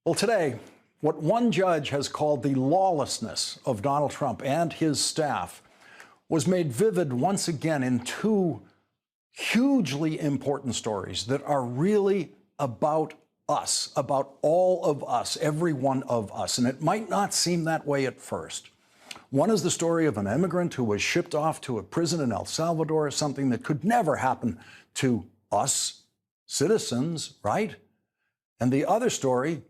Well, today, what one judge has called the lawlessness of Donald Trump and his staff was made vivid once again in two hugely important stories that are really about us, about all of us, every one of us. And it might not seem that way at first. One is the story of an immigrant who was shipped off to a prison in El Salvador, something that could never happen to us citizens, right? And the other story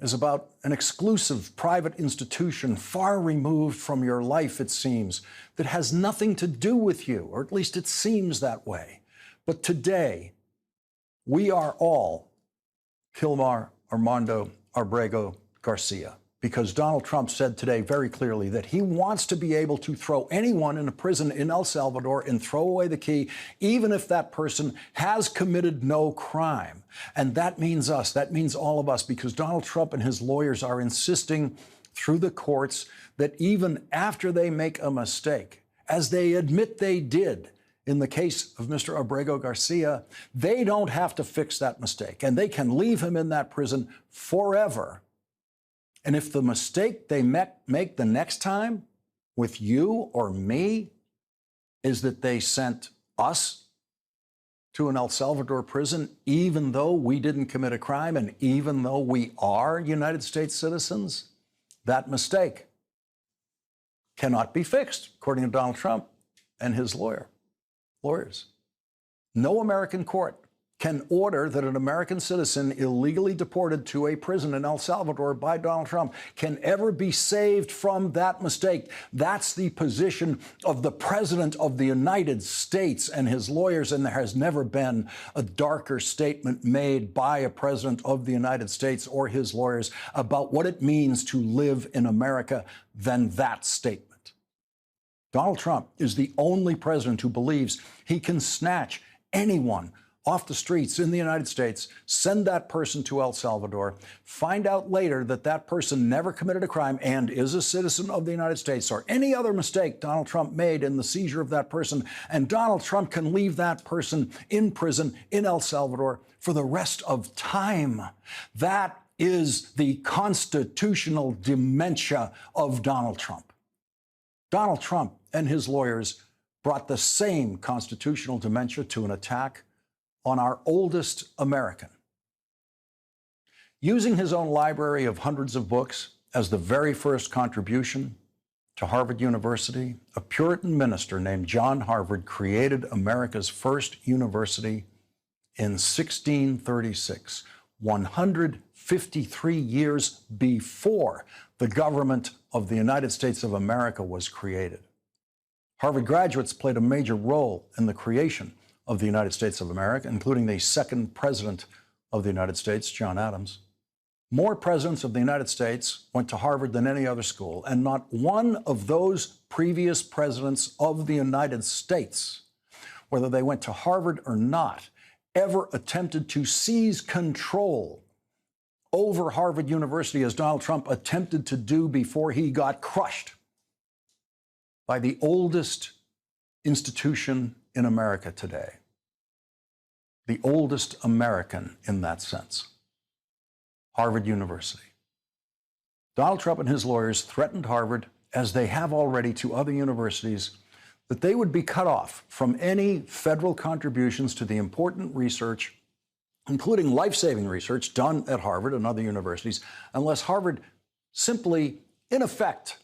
is about an exclusive private institution far removed from your life, it seems, that has nothing to do with you, or at least it seems that way. But today, we are all Kilmar Armando Abrego Garcia, because Donald Trump said today very clearly that he wants to be able to throw anyone in a prison in El Salvador and throw away the key, even if that person has committed no crime. And that means us. That means all of us, because Donald Trump and his lawyers are insisting through the courts that even after they make a mistake, as they admit they did in the case of Mr. Abrego Garcia, they don't have to fix that mistake, and they can leave him in that prison forever. And if the mistake they make the next time with you or me is that they sent us to an El Salvador prison, even though we didn't commit a crime and even though we are United States citizens, that mistake cannot be fixed, according to Donald Trump and his lawyers. No American court can order that an American citizen illegally deported to a prison in El Salvador by Donald Trump can ever be saved from that mistake. That's the position of the President of the United States and his lawyers, and there has never been a darker statement made by a President of the United States or his lawyers about what it means to live in America than that statement. Donald Trump is the only president who believes he can snatch anyone off the streets in the United States, send that person to El Salvador, find out later that that person never committed a crime and is a citizen of the United States, or any other mistake Donald Trump made in the seizure of that person, and Donald Trump can leave that person in prison in El Salvador for the rest of time. That is the constitutional dementia of Donald Trump. Donald Trump and his lawyers brought the same constitutional dementia to an attack on our oldest American. Using his own library of hundreds of books as the very first contribution to Harvard University, a Puritan minister named John Harvard created America's first university in 1636, 153 years before the government of the United States of America was created. Harvard graduates played a major role in the creation of the United States of America, including the second president of the United States, John Adams. More presidents of the United States went to Harvard than any other school, and not one of those previous presidents of the United States, whether they went to Harvard or not, ever attempted to seize control over Harvard University, as Donald Trump attempted to do before he got crushed by the oldest institution in America today. The oldest American in that sense, Harvard University. Donald Trump and his lawyers threatened Harvard, as they have already to other universities, that they would be cut off from any federal contributions to the important research, including life-saving research done at Harvard and other universities, unless Harvard simply, in effect,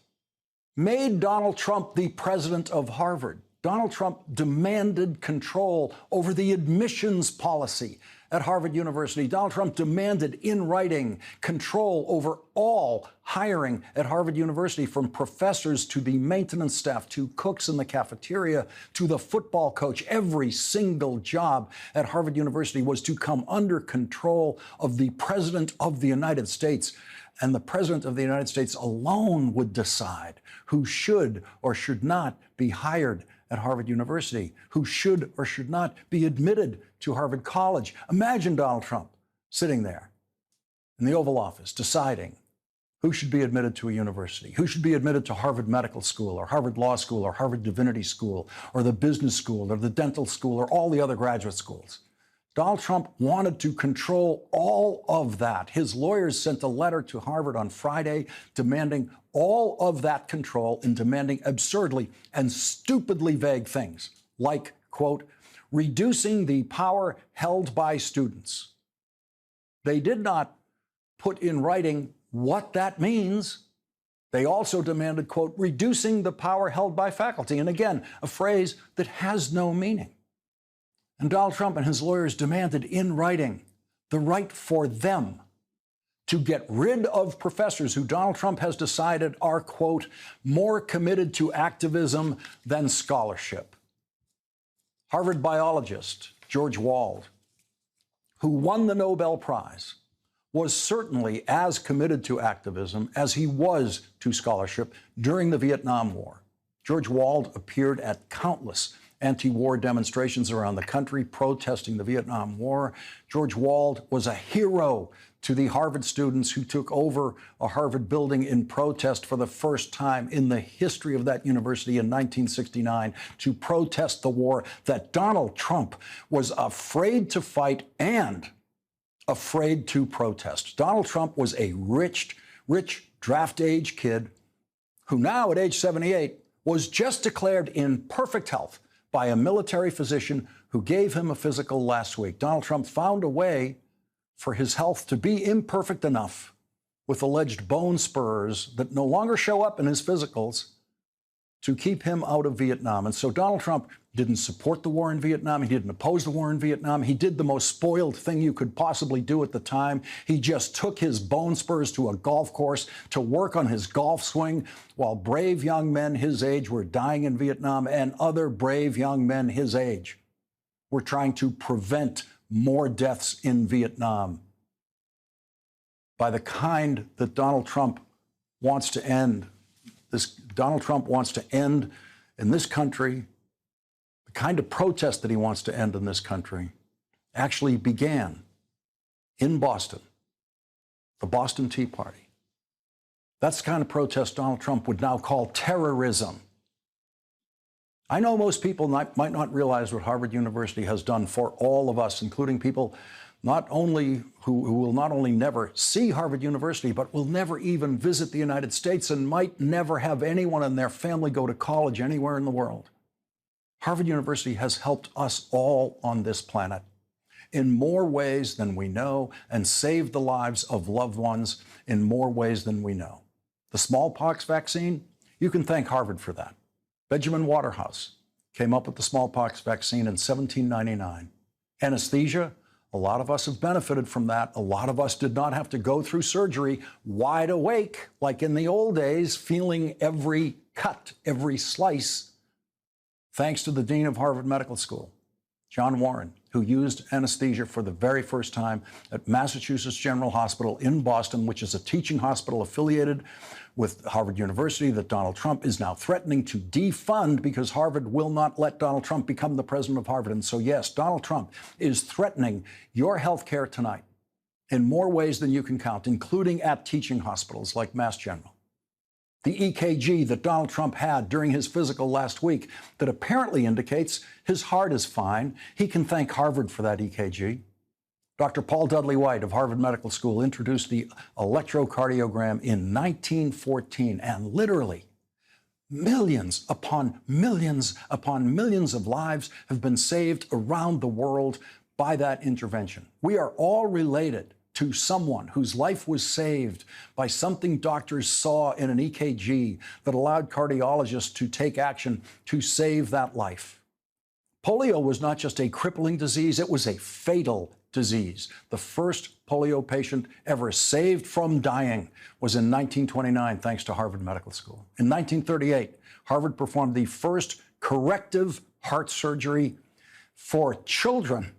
made Donald Trump the president of Harvard. Donald Trump demanded control over the admissions policy at Harvard University. Donald Trump demanded in writing control over all hiring at Harvard University, from professors to the maintenance staff, to cooks in the cafeteria, to the football coach. Every single job at Harvard University was to come under control of the President of the United States. And the President of the United States alone would decide who should or should not be hired at Harvard University, who should or should not be admitted to Harvard College. Imagine Donald Trump sitting there in the Oval Office deciding who should be admitted to a university, who should be admitted to Harvard Medical School or Harvard Law School or Harvard Divinity School or the business school or the dental school or all the other graduate schools. Donald Trump wanted to control all of that. His lawyers sent a letter to Harvard on Friday demanding all of that control and demanding absurdly and stupidly vague things like, quote, reducing the power held by students. They did not put in writing what that means. They also demanded, quote, reducing the power held by faculty. And again, a phrase that has no meaning. And Donald Trump and his lawyers demanded in writing the right for them to get rid of professors who Donald Trump has decided are, quote, more committed to activism than scholarship. Harvard biologist George Wald, who won the Nobel Prize, was certainly as committed to activism as he was to scholarship during the Vietnam War. George Wald appeared at countless anti-war demonstrations around the country protesting the Vietnam War. George Wald was a hero to the Harvard students who took over a Harvard building in protest for the first time in the history of that university in 1969 to protest the war that Donald Trump was afraid to fight and afraid to protest. Donald Trump was a rich draft age kid who now at age 78 was just declared in perfect health by a military physician who gave him a physical last week. Donald Trump found a way for his health to be imperfect enough with alleged bone spurs that no longer show up in his physicals to keep him out of Vietnam. And so Donald Trump didn't support the war in Vietnam. He didn't oppose the war in Vietnam. He did the most spoiled thing you could possibly do at the time. He just took his bone spurs to a golf course to work on his golf swing while brave young men his age were dying in Vietnam and other brave young men his age were trying to prevent more deaths in Vietnam by the kind that Donald Trump wants to end. Donald Trump wants to end in this country. The kind of protest that he wants to end in this country actually began in Boston, the Boston Tea Party. That's the kind of protest Donald Trump would now call terrorism. I know most people might not realize what Harvard University has done for all of us, including people who will not only never see Harvard University, but will never even visit the United States and might never have anyone in their family go to college anywhere in the world. Harvard University has helped us all on this planet in more ways than we know and saved the lives of loved ones in more ways than we know. The smallpox vaccine, you can thank Harvard for that. Benjamin Waterhouse came up with the smallpox vaccine in 1799. Anesthesia, a lot of us have benefited from that. A lot of us did not have to go through surgery wide awake, like in the old days, feeling every cut, every slice, thanks to the dean of Harvard Medical School, John Warren, who used anesthesia for the very first time at Massachusetts General Hospital in Boston, which is a teaching hospital affiliated with Harvard University that Donald Trump is now threatening to defund because Harvard will not let Donald Trump become the president of Harvard. And so, yes, Donald Trump is threatening your health care tonight in more ways than you can count, including at teaching hospitals like Mass General. The EKG that Donald Trump had during his physical last week that apparently indicates his heart is fine. He can thank Harvard for that EKG. Dr. Paul Dudley White of Harvard Medical School introduced the electrocardiogram in 1914, and literally millions upon millions upon millions of lives have been saved around the world by that intervention. We are all related to someone whose life was saved by something doctors saw in an EKG that allowed cardiologists to take action to save that life. Polio was not just a crippling disease, it was a fatal disease. The first polio patient ever saved from dying was in 1929, thanks to Harvard Medical School. In 1938, Harvard performed the first corrective heart surgery for children.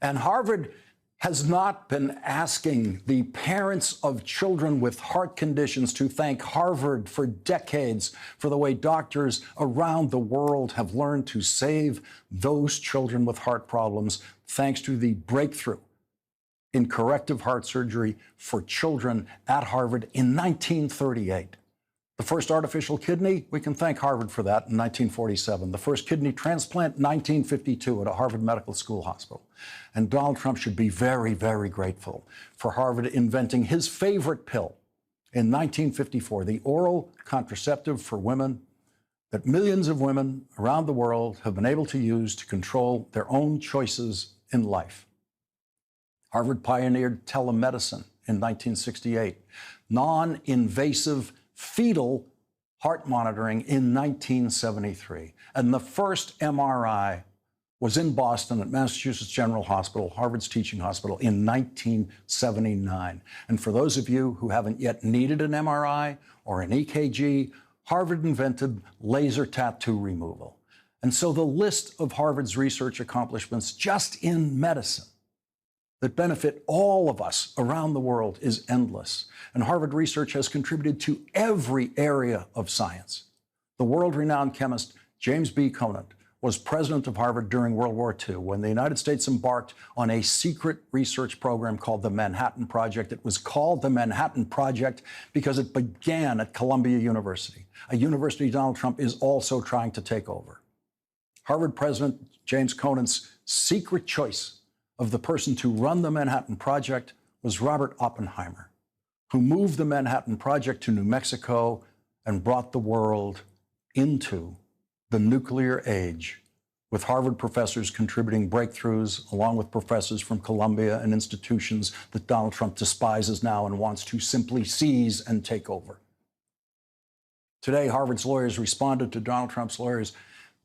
And Harvard has not been asking the parents of children with heart conditions to thank Harvard for decades for the way doctors around the world have learned to save those children with heart problems, thanks to the breakthrough in corrective heart surgery for children at Harvard in 1938. The first artificial kidney, we can thank Harvard for that in 1947. The first kidney transplant, 1952 at a Harvard Medical School hospital. And Donald Trump should be very, very grateful for Harvard inventing his favorite pill in 1954, the oral contraceptive for women that millions of women around the world have been able to use to control their own choices in life. Harvard pioneered telemedicine in 1968, non-invasive fetal heart monitoring in 1973. And the first MRI was in Boston at Massachusetts General Hospital, Harvard's teaching hospital, in 1979. And for those of you who haven't yet needed an MRI or an EKG, Harvard invented laser tattoo removal. And so the list of Harvard's research accomplishments just in medicine that benefit all of us around the world is endless. And Harvard research has contributed to every area of science. The world-renowned chemist James B. Conant was president of Harvard during World War II when the United States embarked on a secret research program called the Manhattan Project. It was called the Manhattan Project because it began at Columbia University, a university Donald Trump is also trying to take over. Harvard President James Conant's secret choice of the person to run the Manhattan Project was Robert Oppenheimer, who moved the Manhattan Project to New Mexico and brought the world into the nuclear age, with Harvard professors contributing breakthroughs along with professors from Columbia and institutions that Donald Trump despises now and wants to simply seize and take over. Today, Harvard's lawyers responded to Donald Trump's lawyers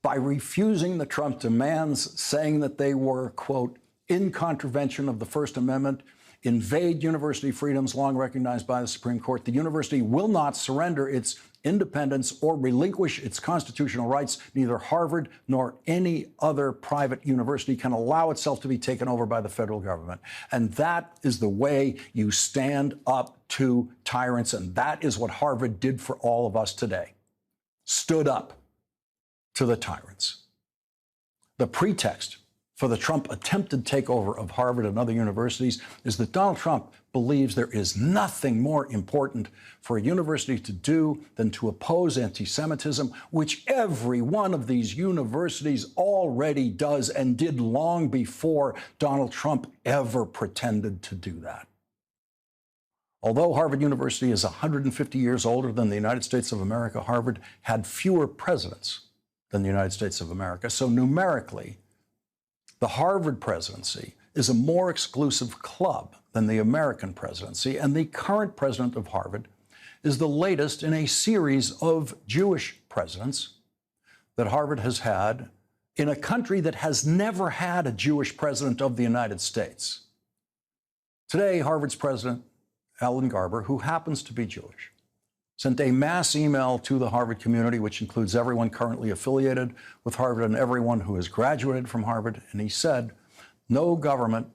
by refusing the Trump demands, saying that they were, quote, in contravention of the First Amendment, invade university freedoms long recognized by the Supreme Court. The university will not surrender its independence or relinquish its constitutional rights. Neither Harvard nor any other private university can allow itself to be taken over by the federal government. And that is the way you stand up to tyrants. And that is what Harvard did for all of us today. Stood up to the tyrants. The pretext for the Trump attempted takeover of Harvard and other universities is that Donald Trump believes there is nothing more important for a university to do than to oppose anti-Semitism, which every one of these universities already does and did long before Donald Trump ever pretended to do that. Although Harvard University is 150 years older than the United States of America, Harvard had fewer presidents than the United States of America. So numerically, the Harvard presidency is a more exclusive club than the American presidency, and the current president of Harvard is the latest in a series of Jewish presidents that Harvard has had in a country that has never had a Jewish president of the United States. Today, Harvard's president, Alan Garber, who happens to be Jewish, sent a mass email to the Harvard community, which includes everyone currently affiliated with Harvard and everyone who has graduated from Harvard. And he said, no government,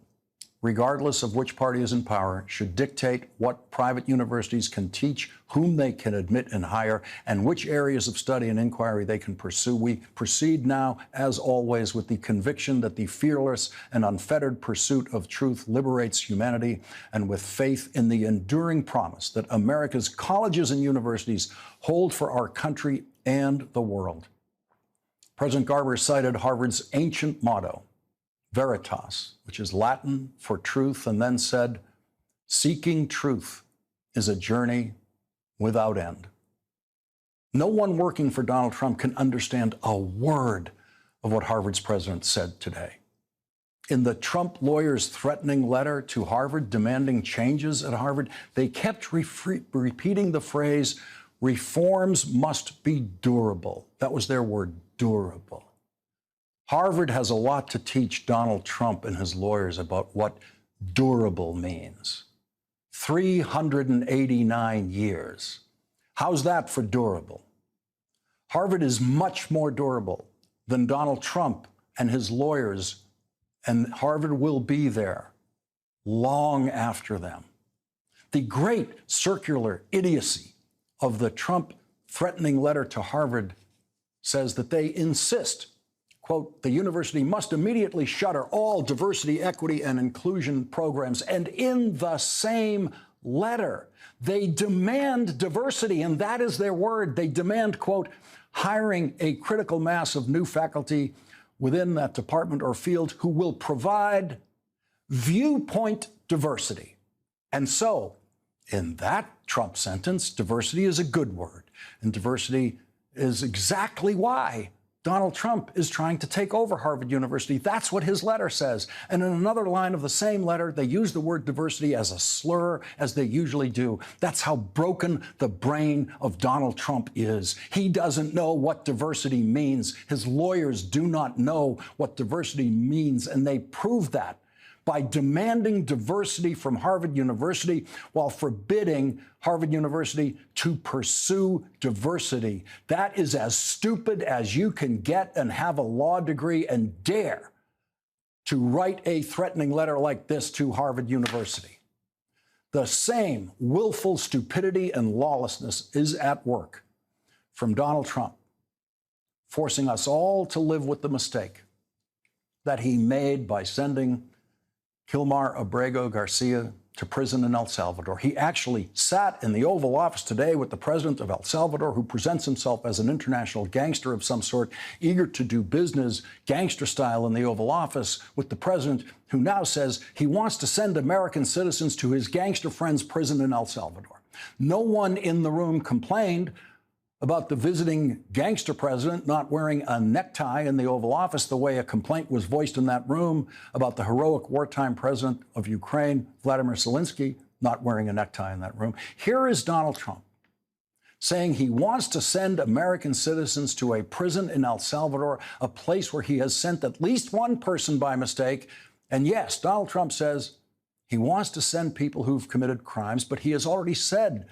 regardless of which party is in power, should dictate what private universities can teach, whom they can admit and hire, and which areas of study and inquiry they can pursue. We proceed now, as always, with the conviction that the fearless and unfettered pursuit of truth liberates humanity, and with faith in the enduring promise that America's colleges and universities hold for our country and the world. President Garber cited Harvard's ancient motto, Veritas, which is Latin for truth, and then said, seeking truth is a journey without end. No one working for Donald Trump can understand a word of what Harvard's president said today. In the Trump lawyers' threatening letter to Harvard demanding changes at Harvard, they kept repeating the phrase, reforms must be durable. That was their word, durable. Harvard has a lot to teach Donald Trump and his lawyers about what durable means. 389 years. How's that for durable? Harvard is much more durable than Donald Trump and his lawyers, and Harvard will be there long after them. The great circular idiocy of the Trump threatening letter to Harvard says that they insist, quote, the university must immediately shutter all diversity, equity, and inclusion programs. And in the same letter. They demand diversity, and that is their word. They demand, quote, hiring a critical mass of new faculty within that department or field who will provide viewpoint diversity. And so, in that Trump sentence, diversity is a good word, and diversity is exactly why Donald Trump is trying to take over Harvard University. That's what his letter says. And in another line of the same letter, they use the word diversity as a slur, as they usually do. That's how broken the brain of Donald Trump is. He doesn't know what diversity means. His lawyers do not know what diversity means, and they prove that by demanding diversity from Harvard University while forbidding Harvard University to pursue diversity. That is as stupid as you can get and have a law degree and dare to write a threatening letter like this to Harvard University. The same willful stupidity and lawlessness is at work from Donald Trump, forcing us all to live with the mistake that he made by sending Kilmar Abrego Garcia to prison in El Salvador. He actually sat in the Oval Office today with the president of El Salvador, who presents himself as an international gangster of some sort, eager to do business gangster style in the Oval Office, with the president who now says he wants to send American citizens to his gangster friend's prison in El Salvador. No one in the room complained about the visiting gangster president not wearing a necktie in the Oval Office the way a complaint was voiced in that room about the heroic wartime president of Ukraine, Vladimir Zelensky, not wearing a necktie in that room. Here is Donald Trump saying he wants to send American citizens to a prison in El Salvador, a place where he has sent at least one person by mistake. And yes, Donald Trump says he wants to send people who've committed crimes, but he has already said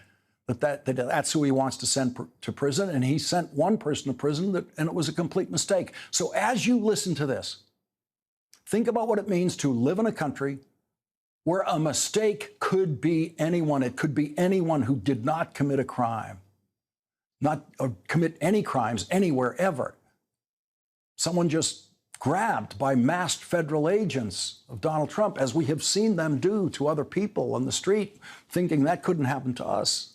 that's who he wants to send to prison, and he sent one person to prison, and it was a complete mistake. So as you listen to this, think about what it means to live in a country where a mistake could be anyone. It could be anyone who did not commit a crime, not commit any crimes anywhere ever. Someone just grabbed by masked federal agents of Donald Trump, as we have seen them do to other people on the street, thinking that couldn't happen to us.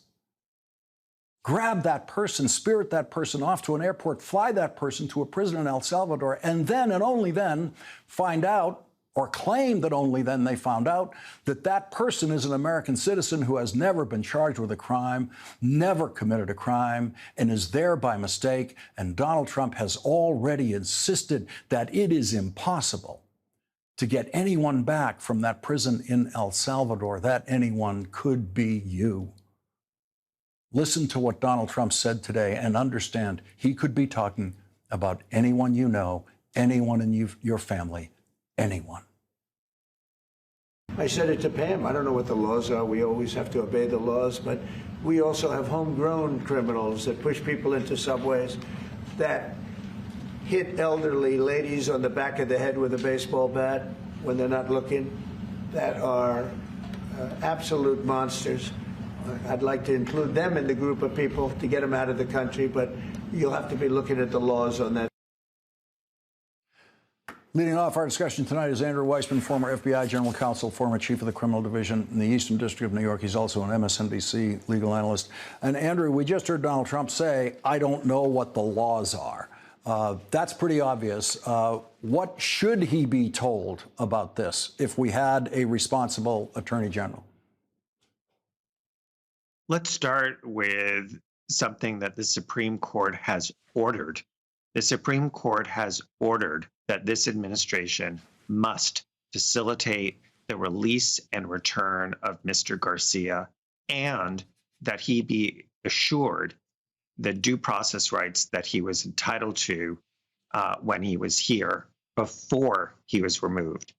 Grab that person, spirit that person off to an airport, fly that person to a prison in El Salvador, and then and only then find out, or claim that only then they found out, that that person is an American citizen who has never been charged with a crime, never committed a crime, and is there by mistake. And Donald Trump has already insisted that it is impossible to get anyone back from that prison in El Salvador. That anyone could be you. Listen to what Donald Trump said today and understand he could be talking about anyone you know, anyone in your family, anyone. I said it to Pam. I don't know what the laws are. We always have to obey the laws, but we also have homegrown criminals that push people into subways, that hit elderly ladies on the back of the head with a baseball bat when they're not looking, that are absolute monsters. I'd like to include them in the group of people to get them out of the country, but you'll have to be looking at the laws on that. Leading off our discussion tonight is Andrew Weissmann, former FBI general counsel, former chief of the criminal division in the Eastern District of New York. He's also an MSNBC legal analyst. And Andrew, we just heard Donald Trump say, I don't know what the laws are. That's pretty obvious. What should he be told about this if we had a responsible attorney general? Let's start with something that the Supreme Court has ordered. The Supreme Court has ordered that this administration must facilitate the release and return of Mr. Garcia, and that he be assured the due process rights that he was entitled to when he was here before he was removed.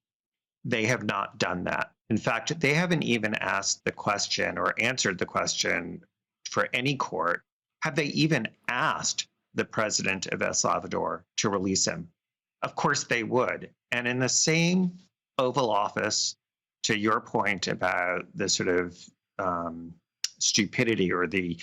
They have not done that. In fact, they haven't even asked the question or answered the question for any court. Have they even asked the president of El Salvador to release him? Of course they would. And in the same Oval Office, to your point about the sort of stupidity or the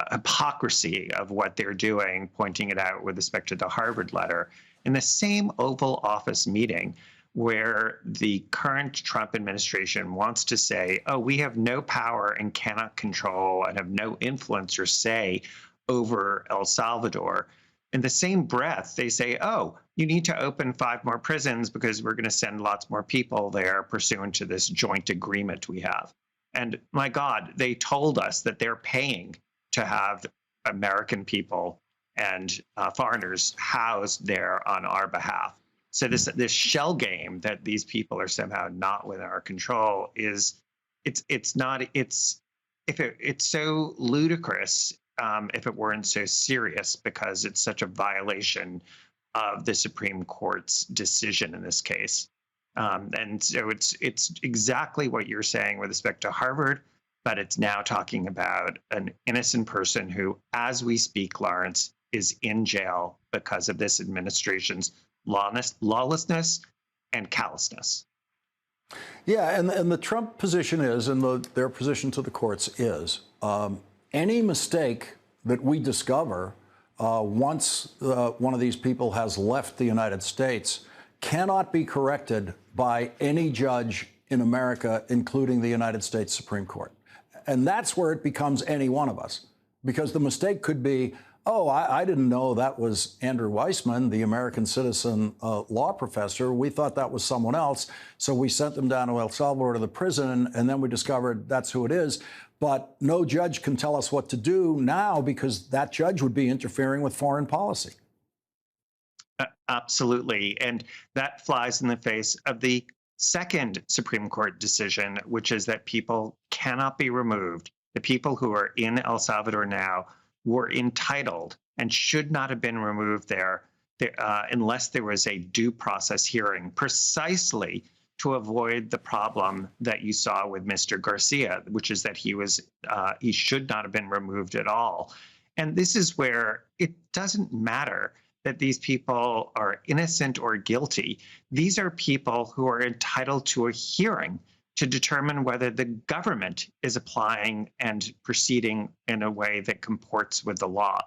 hypocrisy of what they're doing, pointing it out with respect to the Harvard letter, in the same Oval Office meeting where the current Trump administration wants to say, oh, we have no power and cannot control and have no influence or say over El Salvador. In the same breath, they say, oh, you need to open 5 more prisons because we're going to send lots more people there pursuant to this joint agreement we have. And my God, they told us that they're paying to have American people and foreigners housed there on our behalf. So this shell game that these people are somehow not within our control is it's so ludicrous if it weren't so serious, because it's such a violation of the Supreme Court's decision in this case. And so it's exactly what you're saying with respect to Harvard, but it's now talking about an innocent person who, as we speak, Lawrence, is in jail because of this administration's lawlessness and callousness. Yeah, and the Trump position is, and their position to the courts is, any mistake that we discover once one of these people has left the United States cannot be corrected by any judge in America, including the United States Supreme Court. And that's where it becomes any one of us, because the mistake could be, oh, I didn't know that was Andrew Weissman, the American citizen law professor. We thought that was someone else. So we sent them down to El Salvador to the prison, and then we discovered that's who it is. But no judge can tell us what to do now because that judge would be interfering with foreign policy. Absolutely. And that flies in the face of the second Supreme Court decision, which is that people cannot be removed. The people who are in El Salvador now were entitled and should not have been removed there unless there was a due process hearing, precisely to avoid the problem that you saw with Mr. Garcia, which is that he should not have been removed at all. And this is where it doesn't matter that these people are innocent or guilty. These are people who are entitled to a hearing to determine whether the government is applying and proceeding in a way that comports with the law.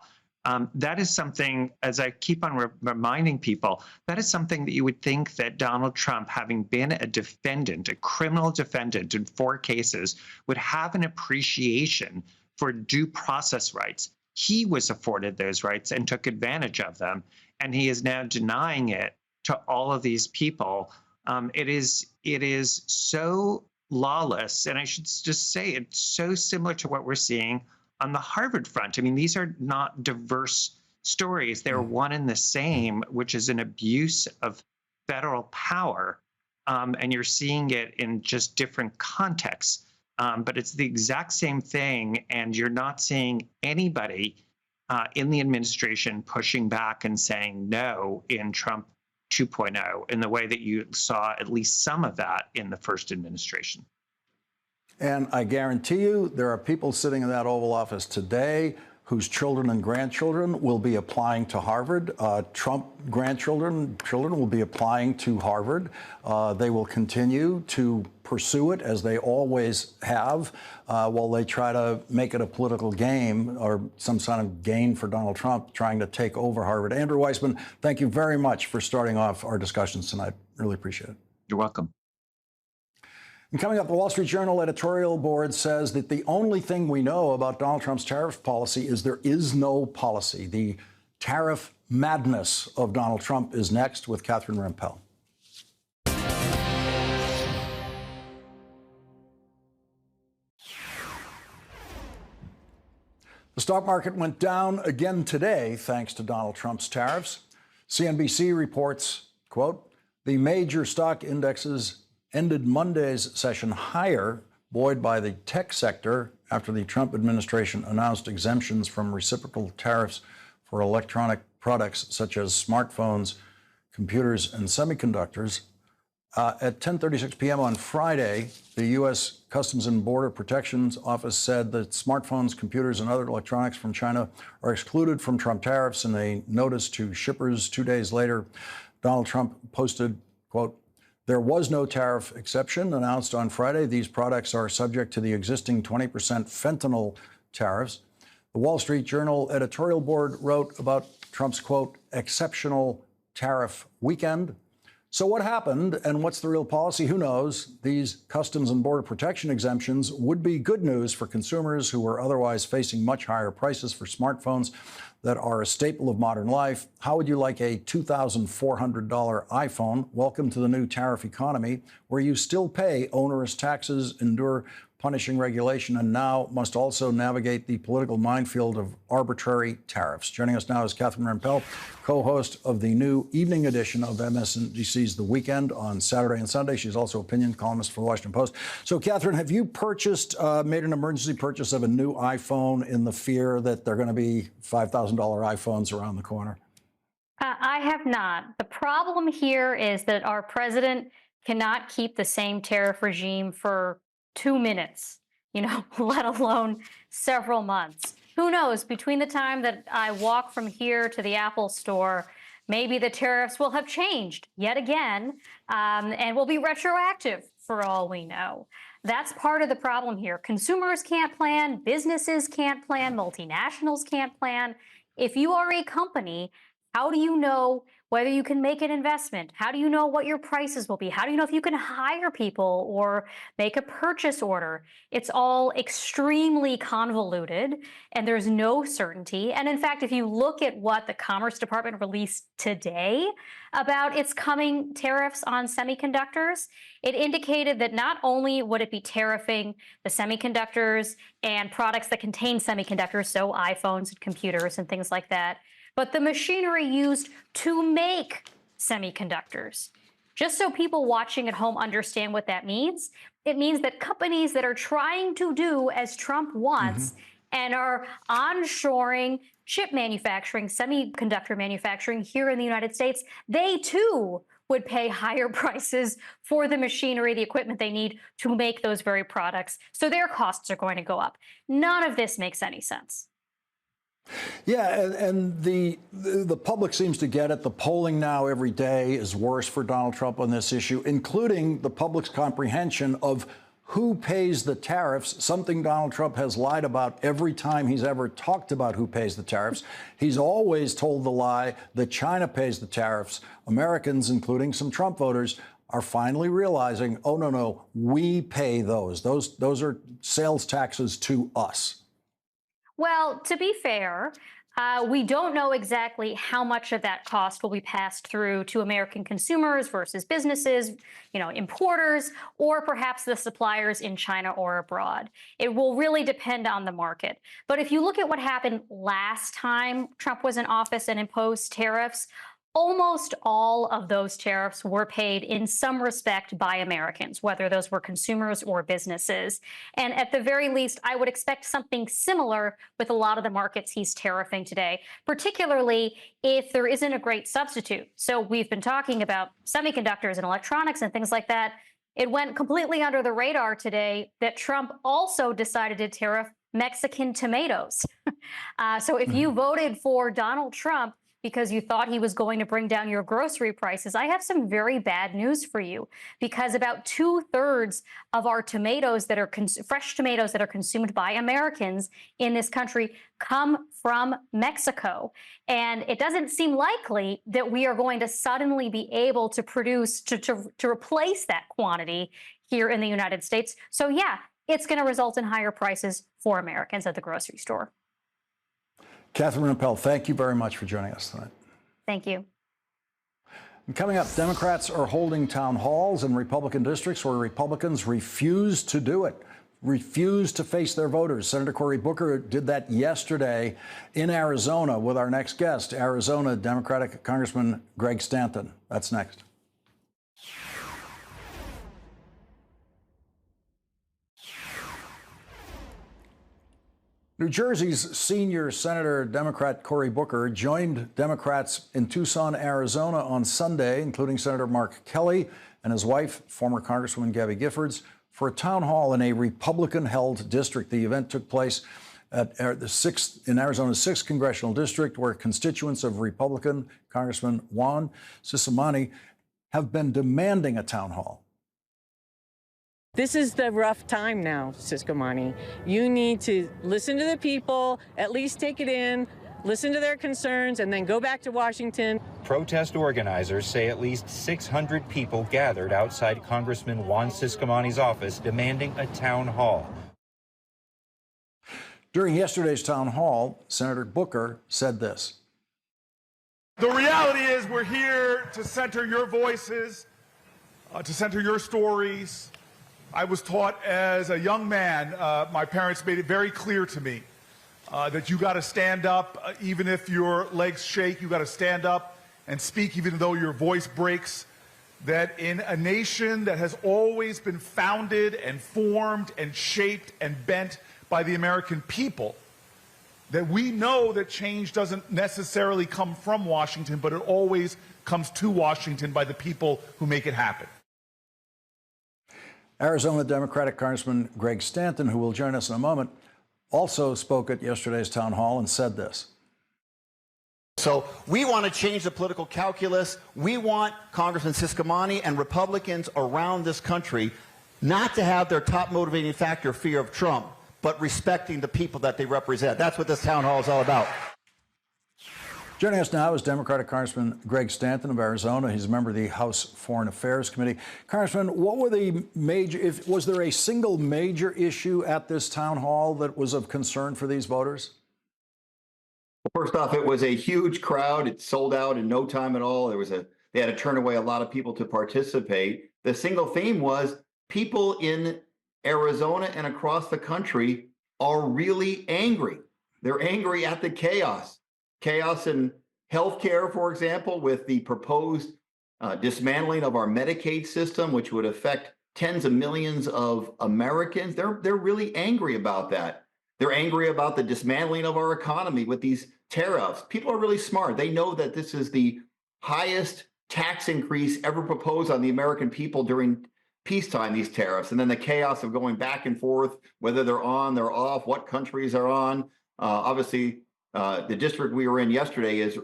That is something, as I keep on reminding people, that is something that you would think that Donald Trump, having been a defendant, a criminal defendant in 4 cases, would have an appreciation for due process rights. He was afforded those rights and took advantage of them, and he is now denying it to all of these people. It is so lawless, and I should just say it's so similar to what we're seeing on the Harvard front. I mean, these are not diverse stories. They're one and the same, which is an abuse of federal power, and you're seeing it in just different contexts. But it's the exact same thing, and you're not seeing anybody in the administration pushing back and saying no in Trump 2.0 in the way that you saw at least some of that in the first administration. And I guarantee you there are people sitting in that Oval Office today whose children and grandchildren will be applying to Harvard. Trump children will be applying to Harvard. They will continue to pursue it as they always have while they try to make it a political game or some kind of gain for Donald Trump trying to take over Harvard. Andrew Weissman, thank you very much for starting off our discussions tonight. Really appreciate it. You're welcome. And coming up, the Wall Street Journal editorial board says that the only thing we know about Donald Trump's tariff policy is there is no policy. The tariff madness of Donald Trump is next with Catherine Rampell. The stock market went down again today thanks to Donald Trump's tariffs. CNBC reports, quote, the major stock indexes ended Monday's session higher, buoyed by the tech sector after the Trump administration announced exemptions from reciprocal tariffs for electronic products such as smartphones, computers, and semiconductors. At 10:36 p.m. on Friday, the U.S. Customs and Border Protection's office said that smartphones, computers, and other electronics from China are excluded from Trump tariffs in a notice to shippers. 2 days later, Donald Trump posted, quote, there was no tariff exception announced on Friday. These products are subject to the existing 20% fentanyl tariffs. The Wall Street Journal editorial board wrote about Trump's, quote, exceptional tariff weekend. So what happened and what's the real policy? Who knows? These Customs and Border Protection exemptions would be good news for consumers who are otherwise facing much higher prices for smartphones that are a staple of modern life. How would you like a $2,400 iPhone? Welcome to the new tariff economy, where you still pay onerous taxes, endure punishing regulation, and now must also navigate the political minefield of arbitrary tariffs. Joining us now is Catherine Rampell, co-host of the new evening edition of MSNBC's The Weekend on Saturday and Sunday. She's also opinion columnist for the Washington Post. So, Catherine, have you made an emergency purchase of a new iPhone in the fear that there are going to be $5,000 iPhones around the corner? I have not. The problem here is that our president cannot keep the same tariff regime for 2 minutes, let alone several months. Who knows? Between the time that I walk from here to the Apple store, maybe the tariffs will have changed yet again and will be retroactive for all we know. That's part of the problem here. Consumers can't plan, businesses can't plan, multinationals can't plan. If you are a company, how do you know whether you can make an investment? How do you know what your prices will be? How do you know if you can hire people or make a purchase order? It's all extremely convoluted and there's no certainty. And in fact, if you look at what the Commerce Department released today about its coming tariffs on semiconductors, it indicated that not only would it be tariffing the semiconductors and products that contain semiconductors, so iPhones and computers and things like that, but the machinery used to make semiconductors. Just so people watching at home understand what that means, it means that companies that are trying to do as Trump wants and are onshoring chip manufacturing, semiconductor manufacturing here in the United States, they too would pay higher prices for the machinery, the equipment they need to make those very products. So their costs are going to go up. None of this makes any sense. Yeah, and the public seems to get it. The polling now every day is worse for Donald Trump on this issue, including the public's comprehension of who pays the tariffs, something Donald Trump has lied about every time he's ever talked about who pays the tariffs. He's always told the lie that China pays the tariffs. Americans, including some Trump voters, are finally realizing, oh, no, we pay those. Those are sales taxes to us. Well, to be fair, we don't know exactly how much of that cost will be passed through to American consumers versus businesses, importers, or perhaps the suppliers in China or abroad. It will really depend on the market. But if you look at what happened last time Trump was in office and imposed tariffs, almost all of those tariffs were paid in some respect by Americans, whether those were consumers or businesses. And at the very least, I would expect something similar with a lot of the markets he's tariffing today, particularly if there isn't a great substitute. So we've been talking about semiconductors and electronics and things like that. It went completely under the radar today that Trump also decided to tariff Mexican tomatoes. So if you voted for Donald Trump because you thought he was going to bring down your grocery prices, I have some very bad news for you, because about 2/3 of our tomatoes that are fresh tomatoes that are consumed by Americans in this country come from Mexico. And it doesn't seem likely that we are going to suddenly be able to produce, to replace that quantity here in the United States. So yeah, it's going to result in higher prices for Americans at the grocery store. Catherine Rampell, thank you very much for joining us tonight. Thank you. And coming up, Democrats are holding town halls in Republican districts where Republicans refuse to do it, refuse to face their voters. Senator Cory Booker did that yesterday in Arizona with our next guest, Arizona Democratic Congressman Greg Stanton. That's next. New Jersey's senior Senator Democrat Cory Booker joined Democrats in Tucson, Arizona on Sunday, including Senator Mark Kelly and his wife, former Congresswoman Gabby Giffords, for a town hall in a Republican-held district. The event took place in Arizona's 6th congressional district, where constituents of Republican Congressman Juan Cismani have been demanding a town hall. This is the rough time now, Cismani. You need to listen to the people, at least take it in, listen to their concerns, and then go back to Washington. Protest organizers say at least 600 people gathered outside Congressman Juan Ciscomani's office demanding a town hall. During yesterday's town hall, Senator Booker said this. The reality is we're here to center your voices, to center your stories. I was taught as a young man, my parents made it very clear to me that you got to stand up, even if your legs shake, you got to stand up and speak even though your voice breaks. That in a nation that has always been founded and formed and shaped and bent by the American people, that we know that change doesn't necessarily come from Washington, but it always comes to Washington by the people who make it happen. Arizona Democratic Congressman Greg Stanton, who will join us in a moment, also spoke at yesterday's town hall and said this. So we want to change the political calculus. We want Congressman Ciscomani and Republicans around this country not to have their top motivating factor fear of Trump, but respecting the people that they represent. That's what this town hall is all about. Joining us now is Democratic Congressman Greg Stanton of Arizona. He's a member of the House Foreign Affairs Committee. Congressman, what were the was there a single major issue at this town hall that was of concern for these voters? Well, first off, it was a huge crowd. It sold out in no time at all. They had to turn away a lot of people to participate. The single theme was people in Arizona and across the country are really angry. They're angry at the chaos. Chaos in healthcare, for example, with the proposed dismantling of our Medicaid system, which would affect tens of millions of Americans. They're really angry about that. They're angry about the dismantling of our economy with these tariffs. People are really smart. They know that this is the highest tax increase ever proposed on the American people during peacetime, these tariffs, and then the chaos of going back and forth, whether they're on, they're off, what countries are on. Obviously, the district we were in yesterday is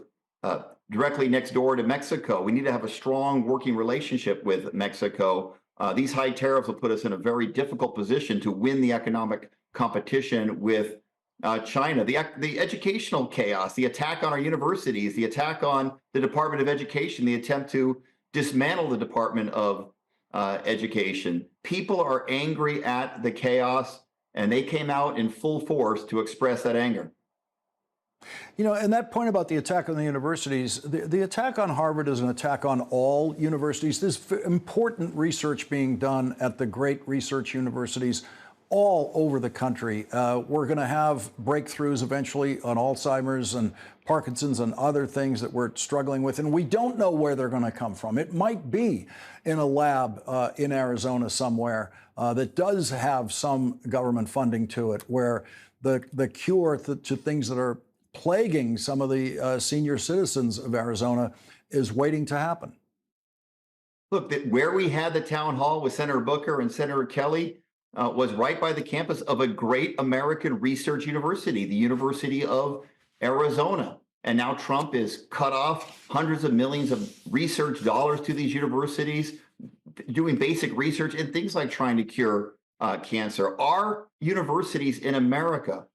directly next door to Mexico. We need to have a strong working relationship with Mexico. These high tariffs will put us in a very difficult position to win the economic competition with China. The educational chaos, the attack on our universities, the attack on the Department of Education, the attempt to dismantle the Department of Education. People are angry at the chaos, and they came out in full force to express that anger. You know, and that point about the attack on the universities, the attack on Harvard is an attack on all universities. There's important research being done at the great research universities all over the country. We're going to have breakthroughs eventually on Alzheimer's and Parkinson's and other things that we're struggling with, and we don't know where they're going to come from. It might be in a lab in Arizona somewhere that does have some government funding to it, where the cure to things that are plaguing some of the senior citizens of Arizona is waiting to happen. Look, where we had the town hall with Senator Booker and Senator Kelly was right by the campus of a great American research university, the University of Arizona. And now Trump is cut off hundreds of millions of research dollars to these universities, doing basic research in things like trying to cure cancer. Our universities in America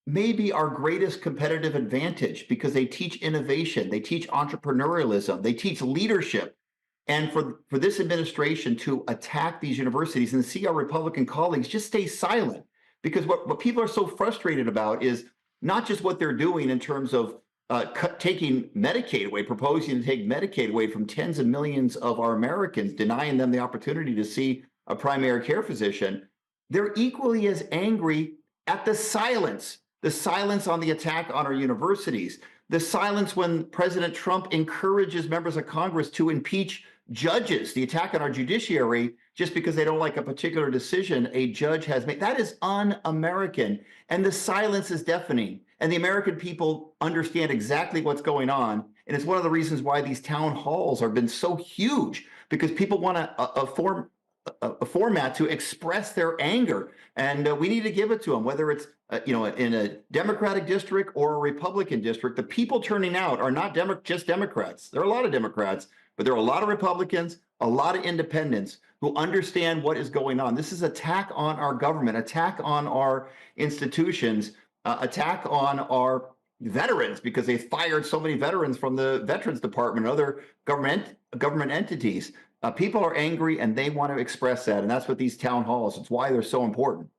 may be our greatest competitive advantage because they teach innovation, they teach entrepreneurialism, they teach leadership. And for this administration to attack these universities and see our Republican colleagues just stay silent, because what people are so frustrated about is not just what they're doing in terms of taking Medicaid away, proposing to take Medicaid away from tens of millions of our Americans, denying them the opportunity to see a primary care physician. They're equally as angry at the silence on the attack on our universities, the silence when President Trump encourages members of Congress to impeach judges, the attack on our judiciary just because they don't like a particular decision a judge has made. That is un-American, and the silence is deafening. And the American people understand exactly what's going on. And it's one of the reasons why these town halls have been so huge, because people want a format to express their anger. And we need to give it to them, whether it's in a Democratic district or a Republican district. The people turning out are not just Democrats. There are a lot of Democrats, but there are a lot of Republicans, a lot of independents who understand what is going on. This is attack on our government, attack on our institutions, attack on our veterans because they fired so many veterans from the Veterans Department and other government entities. People are angry and they want to express that, and that's what these town halls. It's why they're so important.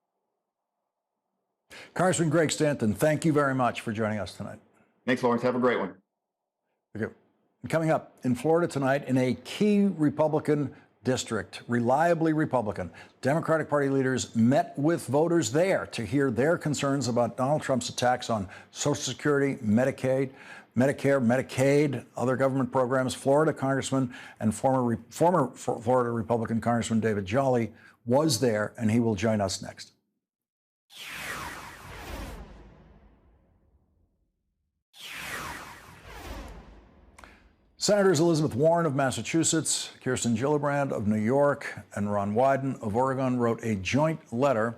Congressman Greg Stanton, thank you very much for joining us tonight. Thanks, Lawrence. Have a great one. Thank you. Coming up in Florida tonight, in a key Republican district, reliably Republican, Democratic Party leaders met with voters there to hear their concerns about Donald Trump's attacks on Social Security, Medicaid, Medicare, Medicaid, other government programs. Florida Congressman and former Florida Republican Congressman David Jolly was there, and he will join us next. Senators Elizabeth Warren of Massachusetts, Kirsten Gillibrand of New York, and Ron Wyden of Oregon wrote a joint letter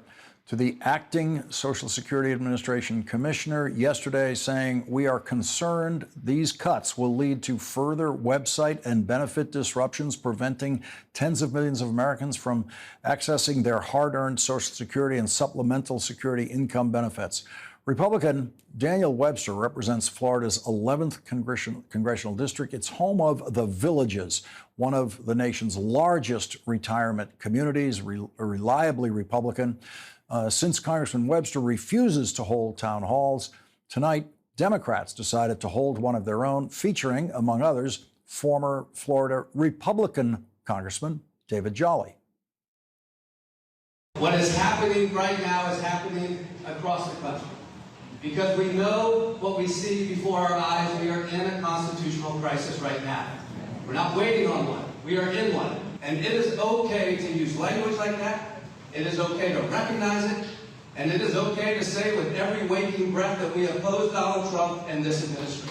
to the acting Social Security Administration commissioner yesterday saying, "We are concerned these cuts will lead to further website and benefit disruptions, preventing tens of millions of Americans from accessing their hard-earned Social Security and supplemental security income benefits." Republican Daniel Webster represents Florida's 11th congressional district. It's home of The Villages, one of the nation's largest retirement communities, reliably Republican. Since Congressman Webster refuses to hold town halls, tonight Democrats decided to hold one of their own, featuring, among others, former Florida Republican Congressman David Jolly. What is happening right now is happening across the country. Because we know what we see before our eyes, we are in a constitutional crisis right now. We're not waiting on one. We are in one. And it is okay to use language like that. It is okay to recognize it. And it is okay to say with every waking breath that we oppose Donald Trump and this administration.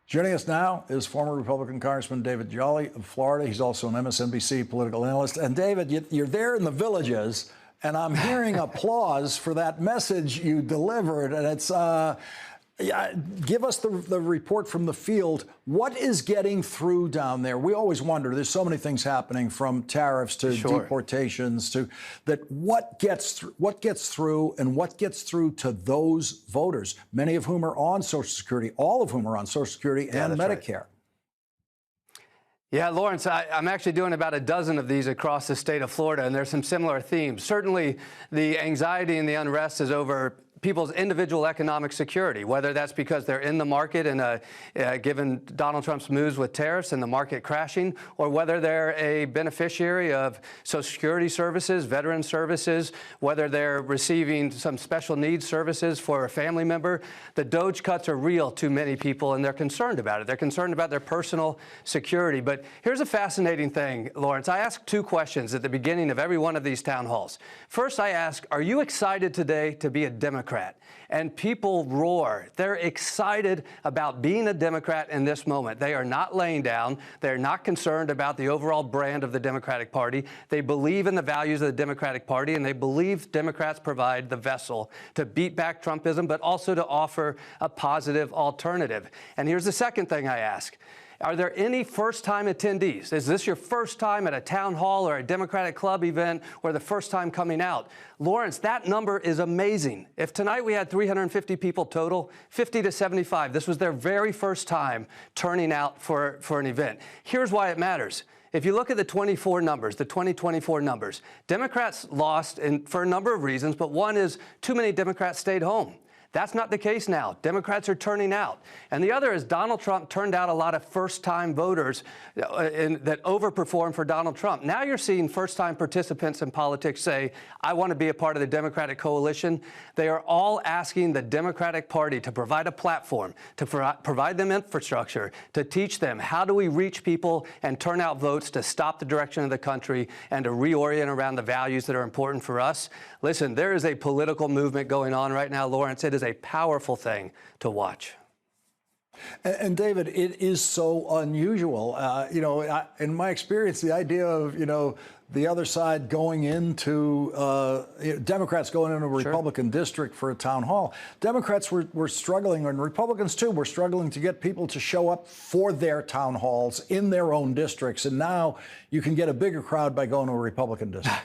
Joining us now is former Republican Congressman David Jolly of Florida. He's also an MSNBC political analyst. And David, you're there in The Villages, and I'm hearing applause for that message you delivered. And it's, give us the report from the field. What is getting through down there? We always wonder, there's so many things happening, from tariffs to deportations to that. What gets through and what gets through to those voters, many of whom are on Social Security, all of whom are on Social Security and Medicare. Right. Yeah, Lawrence, I'm actually doing about a dozen of these across the state of Florida, and there's some similar themes. Certainly, the anxiety and the unrest is over people's individual economic security, whether that's because they're in the market and given Donald Trump's moves with tariffs and the market crashing, or whether they're a beneficiary of Social Security services, veteran services, whether they're receiving some special needs services for a family member. The DOGE cuts are real to many people, and they're concerned about it. They're concerned about their personal security. But here's a fascinating thing, Lawrence. I ask two questions at the beginning of every one of these town halls. First, I ask, are you excited today to be a Democrat? And people roar. They're excited about being a Democrat in this moment. They are not laying down. They're not concerned about the overall brand of the Democratic Party. They believe in the values of the Democratic Party, and they believe Democrats provide the vessel to beat back Trumpism, but also to offer a positive alternative. And here's the second thing I ask. Are there any first-time attendees? Is this your first time at a town hall or a Democratic Club event, or the first time coming out? Lawrence, that number is amazing. If tonight we had 350 people total, 50 to 75, this was their very first time turning out for an event. Here's why it matters. If you look at the 2024 numbers, Democrats lost for a number of reasons, but one is too many Democrats stayed home. That's not the case now. Democrats are turning out. And the other is Donald Trump turned out a lot of first-time voters that overperformed for Donald Trump. Now you're seeing first-time participants in politics say, I want to be a part of the Democratic coalition. They are all asking the Democratic Party to provide a platform, to provide them infrastructure, to teach them how do we reach people and turn out votes to stop the direction of the country and to reorient around the values that are important for us. Listen, there is a political movement going on right now, Lawrence. It is a powerful thing to watch. And David, it is so unusual. In my experience, the idea of, the other side going into Democrats going into a Republican district for a town hall. Democrats were struggling, and Republicans too were struggling to get people to show up for their town halls in their own districts. And now you can get a bigger crowd by going to a Republican district.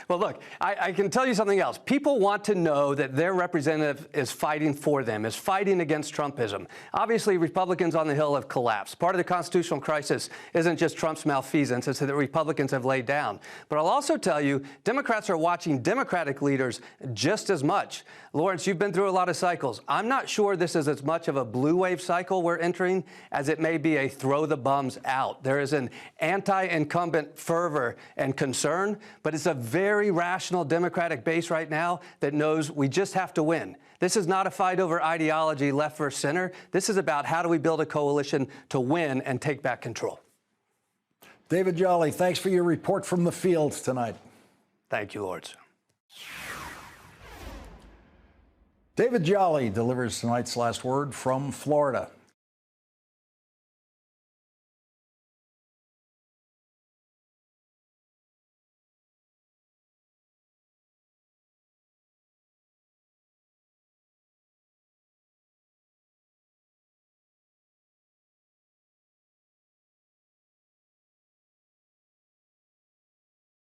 Well, look, I can tell you something else. People want to know that their representative is fighting for them, is fighting against Trumpism. Obviously, Republicans on the Hill have collapsed. Part of the constitutional crisis isn't just Trump's malfeasance, it's that Republicans have laid down. But I'll also tell you, Democrats are watching Democratic leaders just as much. Lawrence, you've been through a lot of cycles. I'm not sure this is as much of a blue wave cycle we're entering as it may be a throw the bums out. There is an anti-incumbent fervor and concern, but it's a very rational Democratic base right now that knows we just have to win. This is not a fight over ideology, left versus center. This is about how do we build a coalition to win and take back control. David Jolly, thanks for your report from the field tonight. Thank you, Lawrence. David Jolly delivers tonight's last word from Florida.